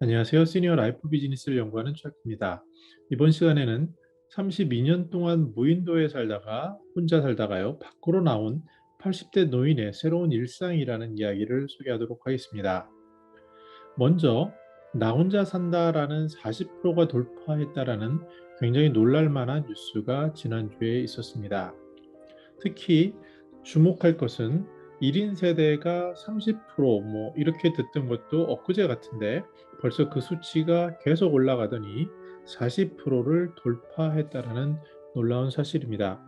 안녕하세요. 시니어 라이프 비즈니스를 연구하는 chuck입니다. 이번 시간에는 32년 동안 무인도에 살다가 혼자 살다가요, 밖으로 나온 80대 노인의 새로운 일상이라는 이야기를 소개하도록 하겠습니다. 먼저 나 혼자 산다라는 40%가 돌파했다라는 굉장히 놀랄 만한 뉴스가 지난주에 있었습니다. 특히 주목할 것은 1인 세대가 30% 이렇게 듣던 것도 엊그제 같은데 벌써 그 수치가 계속 올라가더니 40%를 돌파했다라는 놀라운 사실입니다.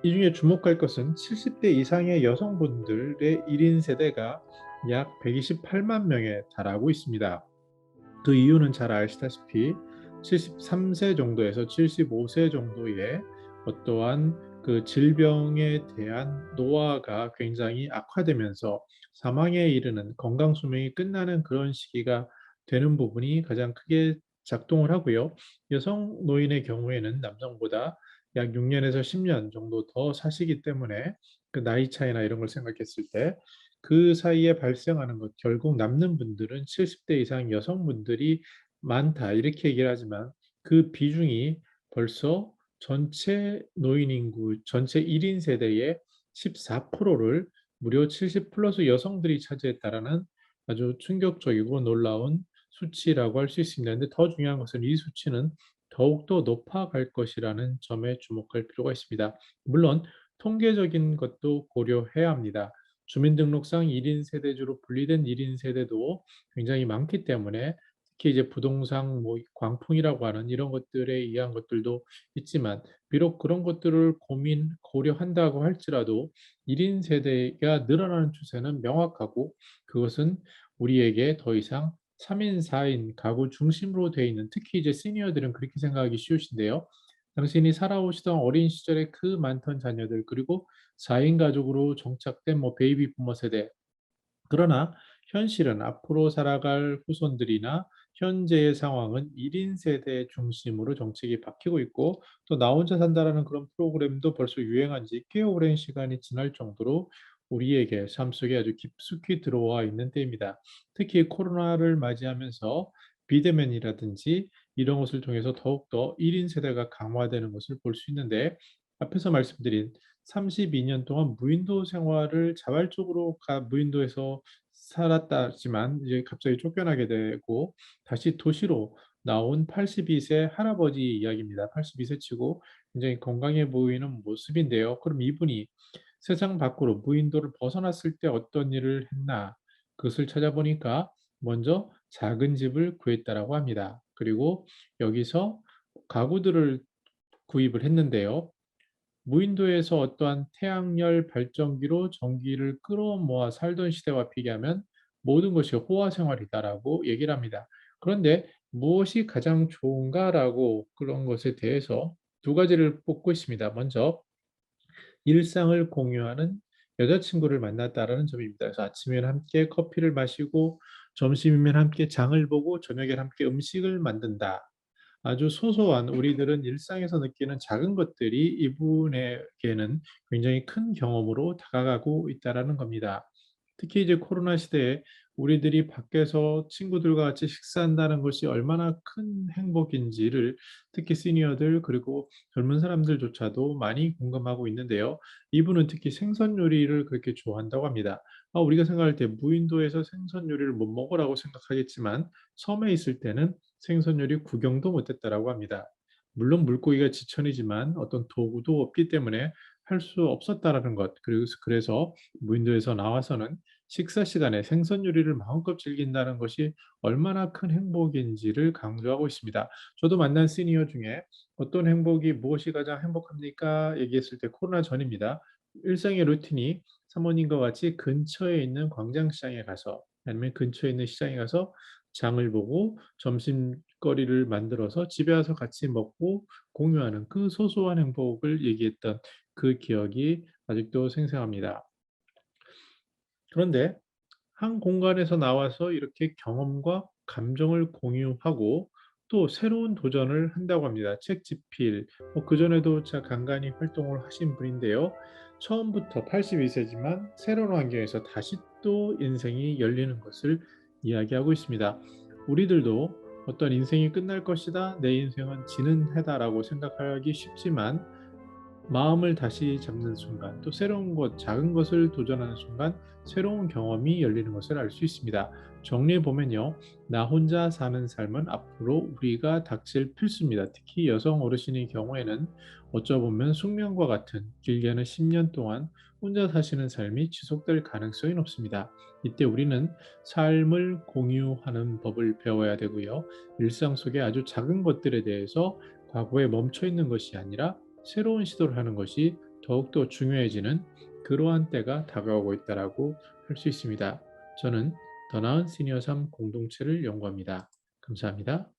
이 중에 주목할 것은 70대 이상의 여성분들의 1인 세대가 약 128만 명에 달하고 있습니다. 그 이유는 잘 아시다시피 73세 정도에서 75세 정도의 어떠한 그 질병에 대한 노화가 굉장히 악화되면서 사망에 이르는 건강 수명이 끝나는 그런 시기가 되는 부분이 가장 크게 작동을 하고요. 여성 노인의 경우에는 남성보다 약 6년에서 10년 정도 더 사시기 때문에 그 나이 차이나 이런 걸 생각했을 때 그 사이에 발생하는 것, 결국 남는 분들은 70대 이상 여성분들이 많다 이렇게 얘기를 하지만 그 비중이 벌써 전체 노인 인구, 전체 1인 세대의 14%를 무려 70 플러스 여성들이 차지했다라는 아주 충격적이고 놀라운 수치라고 할 수 있습니다. 근데 더 중요한 것은 이 수치는 더욱더 높아갈 것이라는 점에 주목할 필요가 있습니다. 물론 통계적인 것도 고려해야 합니다. 주민등록상 1인 세대주로 분리된 1인 세대도 굉장히 많기 때문에 특히 이제 부동산 광풍이라고 하는 이런 것들에 의한 것들도 있지만 비록 그런 것들을 고려한다고 할지라도 1인 세대가 늘어나는 추세는 명확하고 그것은 우리에게 더 이상 3인, 4인 가구 중심으로 되어 있는 특히 이제 시니어들은 그렇게 생각하기 쉬우신데요. 당신이 살아오시던 어린 시절의 그 많던 자녀들 그리고 4인 가족으로 정착된 베이비 부머 세대 그러나 현실은 앞으로 살아갈 후손들이나 현재의 상황은 1인 세대 중심으로 정책이 바뀌고 있고 또 나 혼자 산다라는 그런 프로그램도 벌써 유행한 지 꽤 오랜 시간이 지날 정도로 우리에게 삶 속에 아주 깊숙이 들어와 있는 때입니다. 특히 코로나를 맞이하면서 비대면이라든지 이런 것을 통해서 더욱더 1인 세대가 강화되는 것을 볼 수 있는데 앞에서 말씀드린 32년 동안 무인도 생활을 자발적으로 무인도에서 살았다지만 이제 갑자기 쫓겨나게 되고 다시 도시로 나온 82세 할아버지 이야기입니다. 82세 치고 굉장히 건강해 보이는 모습인데요. 그럼 이분이 세상 밖으로 무인도를 벗어났을 때 어떤 일을 했나? 그것을 찾아보니까 먼저 작은 집을 구했다라고 합니다. 그리고 여기서 가구들을 구입을 했는데요. 무인도에서 어떠한 태양열 발전기로 전기를 끌어모아 살던 시대와 비교하면 모든 것이 호화 생활이다라고 얘기를 합니다. 그런데 무엇이 가장 좋은가라고 그런 것에 대해서 두 가지를 뽑고 있습니다. 먼저 일상을 공유하는 여자친구를 만났다라는 점입니다. 그래서 아침에는 함께 커피를 마시고 점심이면 함께 장을 보고 저녁에 함께 음식을 만든다. 아주 소소한 우리들은 일상에서 느끼는 작은 것들이 이분에게는 굉장히 큰 경험으로 다가가고 있다라는 겁니다. 특히 이제 코로나 시대에 우리들이 밖에서 친구들과 같이 식사한다는 것이 얼마나 큰 행복인지를 특히 시니어들 그리고 젊은 사람들조차도 많이 공감하고 있는데요. 이분은 특히 생선 요리를 그렇게 좋아한다고 합니다. 우리가 생각할 때 무인도에서 생선 요리를 못 먹으라고 생각하겠지만 섬에 있을 때는 생선 요리 구경도 못했다라고 합니다. 물론 물고기가 지천이지만 어떤 도구도 없기 때문에 할 수 없었다라는 것. 그래서 무인도에서 나와서는 식사 시간에 생선 요리를 마음껏 즐긴다는 것이 얼마나 큰 행복인지를 강조하고 있습니다. 저도 만난 시니어 중에 어떤 행복이 무엇이 가장 행복합니까? 얘기했을 때 코로나 전입니다. 일상의 루틴이 사모님과 같이 근처에 있는 광장시장에 가서 아니면 근처에 있는 시장에 가서 장을 보고 점심거리를 만들어서 집에 와서 같이 먹고 공유하는 그 소소한 행복을 얘기했던 그 기억이 아직도 생생합니다. 그런데 한 공간에서 나와서 이렇게 경험과 감정을 공유하고 또 새로운 도전을 한다고 합니다. 책지필, 그전에도 제가 간간히 활동을 하신 분인데요. 처음부터 82세지만 새로운 환경에서 다시 또 인생이 열리는 것을 이야기하고 있습니다. 우리들도 어떤 인생이 끝날 것이다, 내 인생은 지는 해다라고 생각하기 쉽지만 마음을 다시 잡는 순간, 또 새로운 것, 작은 것을 도전하는 순간 새로운 경험이 열리는 것을 알 수 있습니다. 정리해 보면요, 나 혼자 사는 삶은 앞으로 우리가 닥칠 필수입니다. 특히 여성 어르신의 경우에는 어쩌보면 숙명과 같은, 길게는 10년 동안 혼자 사시는 삶이 지속될 가능성이 높습니다. 이때 우리는 삶을 공유하는 법을 배워야 되고요. 일상 속의 아주 작은 것들에 대해서 과거에 멈춰 있는 것이 아니라 새로운 시도를 하는 것이 더욱더 중요해지는 그러한 때가 다가오고 있다라고 할 수 있습니다. 저는 더 나은 시니어 삶 공동체를 연구합니다. 감사합니다.